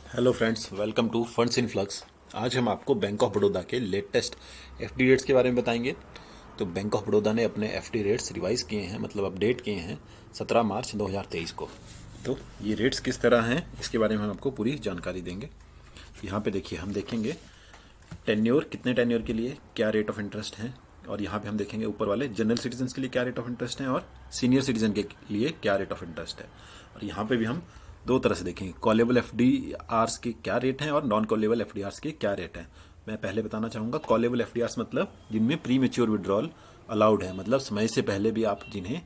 Hello friends, welcome to Funds in Flux. आज हम आपको बैंक ऑफ बड़ौदा के लेटेस्ट एफडी रेट्स के बारे में बताएंगे। तो बैंक ऑफ बड़ौदा ने अपने एफडी रेट्स रिवाइज किए हैं, मतलब अपडेट किए हैं 17 मार्च 2023 को। तो ये रेट्स किस तरह हैं इसके बारे में हम आपको पूरी जानकारी देंगे। यहाँ पे देखिए, हम देखेंगे टेन्योर, कितने टेन्योर के लिए क्या रेट ऑफ इंटरेस्ट है, और यहाँ पे हम देखेंगे ऊपर वाले जनरल सिटीजन के लिए क्या रेट ऑफ इंटरेस्ट है और सीनियर सिटीजन के लिए क्या रेट ऑफ इंटरेस्ट है। और यहाँ पे भी हम दो तरह से देखेंगे, कॉलेबल एफ डी आर्स के क्या रेट हैं और non callable F D Rs के क्या रेट हैं। मैं पहले बताना चाहूँगा, कॉलेबल एफ डी आर्स मतलब जिनमें प्री मेच्योर विड्रॉल अलाउड है, मतलब समय से पहले भी आप जिन्हें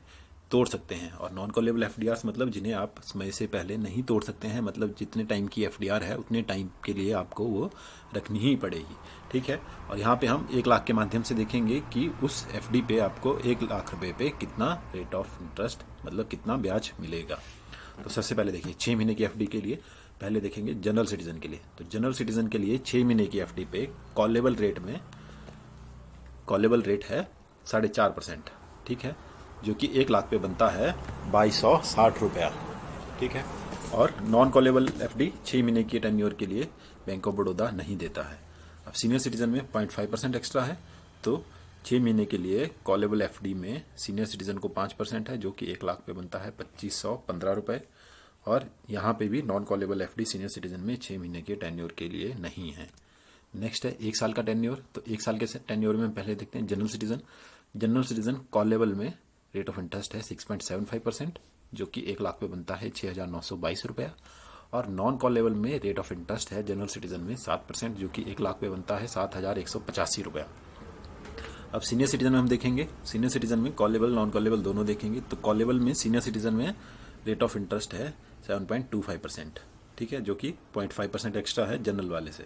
तोड़ सकते हैं। और non callable F D Rs मतलब जिन्हें आप समय से पहले नहीं तोड़ सकते हैं, मतलब जितने टाइम की एफ डी आर है उतने टाइम के लिए आपको वो रखनी ही पड़ेगी। ठीक है। और यहाँ पे हम 1 लाख के माध्यम से देखेंगे कि उस एफ डी पे आपको 1 लाख रुपए पे कितना रेट ऑफ इंटरेस्ट, मतलब कितना ब्याज मिलेगा। तो सबसे पहले देखिए 6 महीने की एफडी के लिए पहले देखेंगे जनरल सिटीजन के लिए। तो जनरल सिटीजन के लिए 6 महीने की एफडी पे कॉलेबल रेट है 4.5%। ठीक है, जो कि 1 लाख पे बनता है 2260 रुपया। ठीक है। और नॉन कॉलेबल एफडी 6 महीने की टेन्योर के लिए बैंक ऑफ बड़ौदा नहीं देता है। अब सीनियर सिटीजन में 0.5% एक्स्ट्रा है। तो 6 महीने के लिए कॉलेबल एफडी में सीनियर सिटीजन को 5% है, जो कि 1 लाख पे बनता है 2515 रुपये। और यहाँ पे भी non callable FD senior citizen में 6 महीने के टेन्योर के लिए नहीं है। नेक्स्ट है 1 साल का टेन्योर। तो 1 साल के टेन्योर में पहले देखते हैं जनरल सिटीजन कॉलेबल में रेट ऑफ इंटरेस्ट है 6.75%, जो कि 1 लाख पे बनता है 6922 रुपया। और नॉन कॉलेबल में रेट ऑफ इंटरेस्ट है जनरल सिटीजन में 7%, जो कि 1 लाख पे बनता है 7185 रुपया। अब सीनियर सिटीजन में हम देखेंगे, सीनियर सिटीजन में कॉलेबल नॉन कॉलेबल दोनों देखेंगे। तो कॉलेबल में सीनियर सिटीजन में रेट ऑफ इंटरेस्ट है 7.25%। ठीक है, जो कि 0.5% एक्स्ट्रा है जनरल वाले से।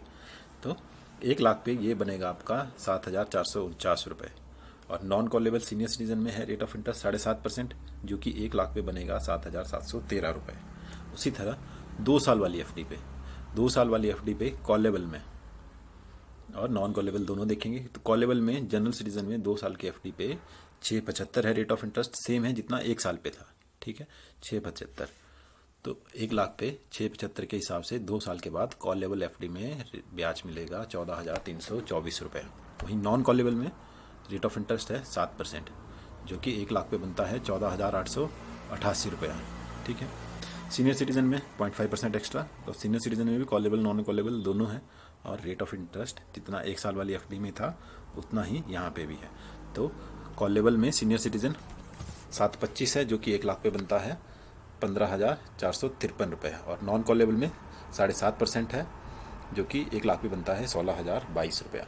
तो 1 लाख पे ये बनेगा आपका 7449 रुपये। और नॉन कॉलेबल सीनियर सिटीजन में है रेट ऑफ इंटरेस्ट 7.5%, जो कि 1 लाख पे बनेगा 7713 रुपये। उसी तरह 2 साल वाली एफडी पे 2 साल वाली एफडी पे कॉलेबल में और नॉन कॉलेबल दोनों देखेंगे। तो कॉलेबल में जनरल सिटीजन में 2 साल की एफडी पे 6.75 है रेट ऑफ इंटरेस्ट, सेम है जितना 1 साल पे था। ठीक है, 6.75। तो 1 लाख पे 6.75 के हिसाब से 2 साल के बाद कॉलेबल एफडी में ब्याज मिलेगा 14,324 रुपये। वहीं नॉन कॉलेबल में रेट ऑफ इंटरेस्ट है 7%, जो कि 1 लाख पे बनता है 14,888 रुपया। ठीक है। सीनियर सिटीजन में 0.5% एक्स्ट्रा। तो सीनियर सिटीजन में भी कॉलेबल नॉन कॉलेबल दोनों है, और रेट ऑफ इंटरेस्ट जितना 1 साल वाली एफडी में था उतना ही यहाँ पे भी है। तो कॉलेबल में सीनियर सिटीजन 7.25 है, जो कि 1 लाख पे बनता है 15,453 रुपये। और नॉन कॉलेबल में 7.5% है, जो कि 1 लाख पे बनता है 16,022 रुपया।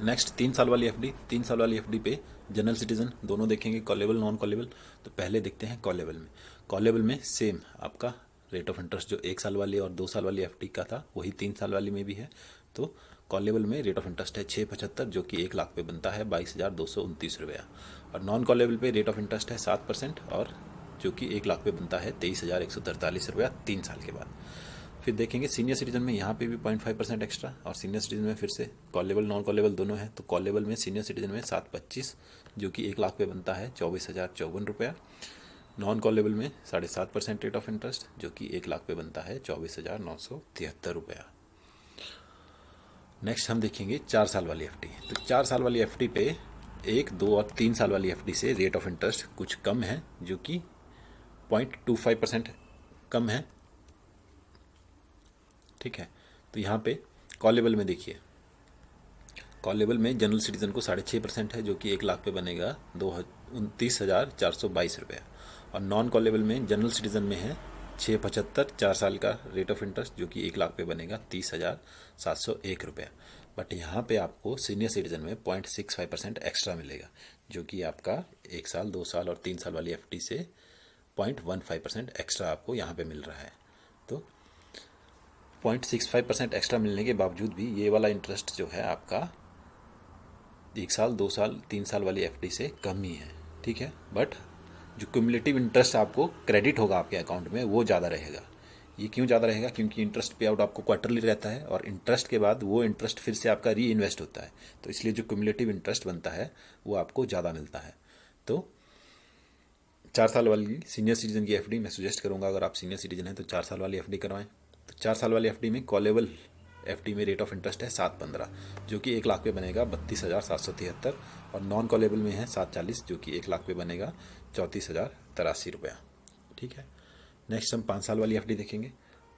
नेक्स्ट 3 साल वाली एफडी 3 साल वाली एफडी पे जनरल सिटीजन दोनों देखेंगे, कॉलेबल नॉन कॉलेबल। तो पहले देखते हैं कॉलेबल में सेम आपका रेट ऑफ इंटरेस्ट जो 1 साल वाली और 2 साल वाली एफडी का था वही 3 साल वाली में भी है। तो कॉलेबल में रेट ऑफ इंटरेस्ट है 6.75, जो कि 1 लाख पे बनता है 22,229 रुपया। और नॉन कॉलेबल पे रेट ऑफ इंटरेस्ट है 7%, और जो कि 1 लाख पे बनता है 23,143 रुपया 3 साल के बाद। फिर देखेंगे सीनियर सिटीजन में यहाँ पे भी 0.5% एक्स्ट्रा, और सीनियर सिटीजन में फिर से कॉलेबल नॉन कॉलेबल दोनों है। तो कॉलेबल में सीनियर सिटीजन में 7.25, जो कि 1 लाख पे बनता है 24,054 रुपया। नॉन कॉलेबल में 7.5% रेट ऑफ इंटरेस्ट, जो कि 1 लाख पे बनता है 24,973 रुपया। नेक्स्ट हम देखेंगे 4 साल वाली एफडी। तो 4 साल वाली एफडी पे 1, 2 और 3 साल वाली एफडी से रेट ऑफ इंटरेस्ट कुछ कम है, जो कि 0.25% कम है। ठीक है। तो यहाँ पे कॉलेबल में देखिए, कॉलेबल में जनरल सिटीजन को 6.5% है, जो कि 1 लाख पे बनेगा 29,422 रुपया। और नॉन कॉलेबल में जनरल सिटीजन में है 6.75 4 साल का रेट ऑफ इंटरेस्ट, जो कि 1 लाख पे बनेगा 30,701 रुपया। बट यहाँ पे आपको सीनियर सिटीजन में 0.65% एक्स्ट्रा मिलेगा, जो कि आपका 1 साल 2 साल और 3 साल वाली एफडी से 0.15% एक्स्ट्रा आपको यहाँ पे मिल रहा है। तो 0.65% एक्स्ट्रा मिलने के बावजूद भी ये वाला इंटरेस्ट जो है आपका 1 साल 2 साल 3 साल वाली एफडी से कम ही है। ठीक है। बट जो क्यूमुलेटिव इंटरेस्ट आपको क्रेडिट होगा आपके अकाउंट में वो ज़्यादा रहेगा। ये क्यों ज़्यादा रहेगा? क्योंकि इंटरेस्ट पे आउट आपको क्वार्टरली रहता है, और इंटरेस्ट के बाद वो इंटरेस्ट फिर से आपका री इन्वेस्ट होता है। तो इसलिए जो क्यूमुलेटिव इंटरेस्ट बनता है वो आपको ज़्यादा मिलता है। तो 4 साल वाली सीनियर सिटीजन की एफडी मैं सजेस्ट करूंगा, अगर आप सीनियर सिटीजन हैं तो 4 साल वाली एफडी करवाएं। तो 4 साल वाली एफडी में कॉलेबल एफडी में रेट ऑफ इंटरेस्ट है 7.15, जो कि 1 लाख पे बनेगा 32,773, और नॉन कॉलेबल में है 7.40, जो कि 1 लाख पे बनेगा 34,083 रुपया। ठीक है। नेक्स्ट हम 5 साल वाली एफडी देखेंगे।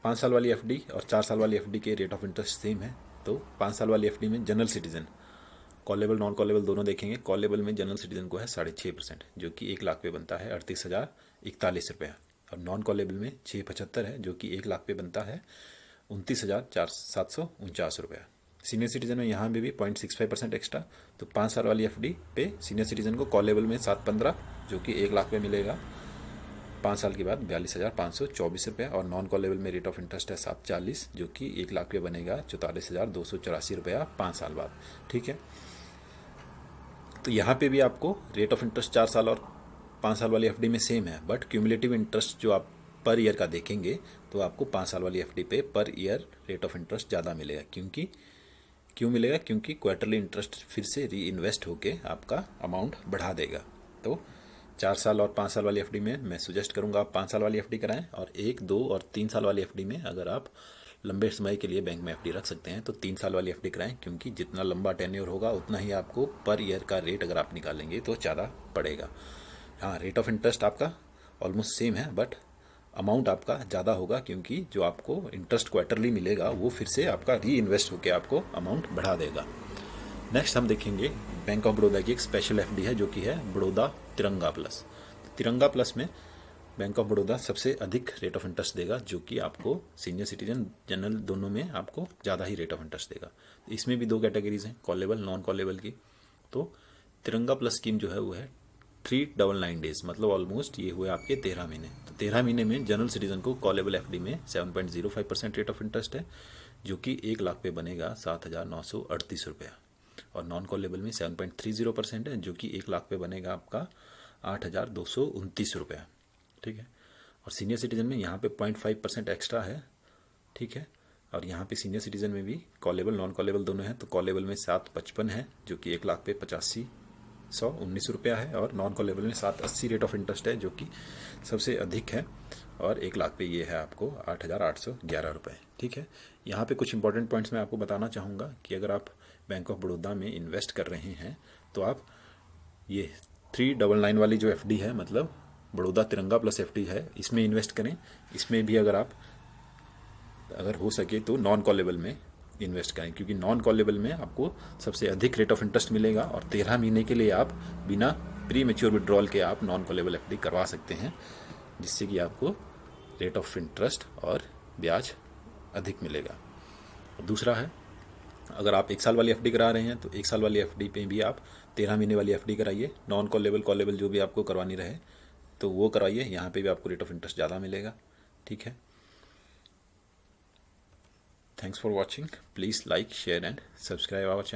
5 साल वाली एफडी और 4 साल वाली एफडी के रेट ऑफ इंटरेस्ट सेम है। तो 5 साल वाली एफडी में general citizen, callable non callable दोनों देखेंगे। कॉलेबल में जनरल सिटीजन को है 6.5%, जो कि 1 लाख पे बनता है 38,041 रुपया, और नॉन कॉलेबल में 6.75 है, जो कि 1 लाख पे बनता है 29,749 रुपया। सीनियर सिटीजन में यहाँ भी 0.65% एक्स्ट्रा। तो 5 साल वाली एफडी पे सीनियर सिटीजन को कॉलेबल में 7.15, जो कि 1 लाख पे मिलेगा 5 साल के बाद 42,524 रुपया, और नॉन कॉलेबल में रेट ऑफ इंटरेस्ट है 7.40, जो कि 1 लाख पे बनेगा 44,284 रुपया 5 साल बाद। ठीक है। तो यहाँ पे भी आपको रेट ऑफ इंटरेस्ट 4 साल और 5 साल वाली एफडी में सेम है, बट क्यूमुलेटिव इंटरेस्ट जो आप पर ईयर का देखेंगे तो आपको 5 साल वाली एफडी पे per year rate of interest ज़्यादा मिलेगा। क्यों मिलेगा? क्योंकि क्वार्टरली इंटरेस्ट फिर से री इन्वेस्ट होके आपका अमाउंट बढ़ा देगा। तो 4 साल और 5 साल वाली एफडी में मैं सुजेस्ट करूंगा आप 5 साल वाली एफडी कराएं, और 1, 2 और 3 साल वाली एफडी में अगर आप लंबे समय के लिए बैंक में एफडी रख सकते हैं तो 3 साल वाली एफडी कराएं, क्योंकि जितना लंबा टेन्योर होगा उतना ही आपको पर ईयर का रेट अगर आप निकालेंगे तो ज़्यादा पड़ेगा। हाँ, रेट ऑफ इंटरेस्ट आपका ऑलमोस्ट सेम है, बट अमाउंट आपका ज़्यादा होगा, क्योंकि जो आपको इंटरेस्ट क्वार्टरली मिलेगा वो फिर से आपका री इन्वेस्ट होकर आपको अमाउंट बढ़ा देगा। नेक्स्ट हम देखेंगे बैंक ऑफ बड़ौदा की एक स्पेशल एफडी है, जो कि है बड़ौदा तिरंगा प्लस। तिरंगा प्लस में बैंक ऑफ बड़ौदा सबसे अधिक रेट ऑफ इंटरेस्ट देगा, जो कि आपको सीनियर सिटीजन जनरल दोनों में आपको ज़्यादा ही रेट ऑफ इंटरेस्ट देगा। इसमें भी 2 कैटेगरीज हैं, कॉलेबल नॉन कॉलेबल की। तो तिरंगा प्लस स्कीम जो है वो है 399 डेज, मतलब ऑलमोस्ट ये हुए आपके 13 महीने। तो 13 महीने में जनरल सिटीजन को कॉलेबल एफडी में 7.05% रेट ऑफ इंटरेस्ट है, जो कि 1 लाख पे बनेगा 7,938 रुपया, और नॉन कॉलेबल में 7.30% है, जो कि 1 लाख पे बनेगा आपका 8,229 रुपया। ठीक है। और सीनियर सिटीजन में यहाँ पे 0.5% एक्स्ट्रा है। ठीक है। और यहाँ पे सीनियर सिटीजन में भी कॉलेबल नॉन कॉलेबल दोनों हैं। तो कॉलेबल में 7.55 है, जो कि 1 लाख पे 85,119 रुपया है, और नॉन कॉलेबल में 7.80 रेट ऑफ इंटरेस्ट है, जो कि सबसे अधिक है, और 1 लाख पे ये है आपको 8,811 रुपये। ठीक है। यहाँ पे कुछ इंपॉर्टेंट पॉइंट्स मैं आपको बताना चाहूँगा कि अगर आप बैंक ऑफ बड़ौदा में इन्वेस्ट कर रहे हैं तो आप ये 399 वाली जो एफडी है, मतलब बड़ौदा तिरंगा प्लस एफडी है, इसमें इन्वेस्ट करें। इसमें भी अगर हो सके तो नॉन कॉलेबल में इन्वेस्ट करें, क्योंकि नॉन कॉलेबल में आपको सबसे अधिक रेट ऑफ इंटरेस्ट मिलेगा, और 13 महीने के लिए आप बिना प्री मैच्योर विड्रॉल के आप नॉन कॉलेबल एफडी करवा सकते हैं, जिससे कि आपको रेट ऑफ इंटरेस्ट और ब्याज अधिक मिलेगा। दूसरा है, अगर आप 1 साल वाली एफडी करा रहे हैं तो 1 साल वाली एफडी पे भी आप 13 महीने वाली एफडी कराइए। नॉन कॉलेबल जो भी आपको करवानी रहे तो वो करवाइए, यहाँ पे भी आपको रेट ऑफ इंटरेस्ट ज़्यादा मिलेगा। ठीक है। Thanks for watching. Please like, share and subscribe our channel.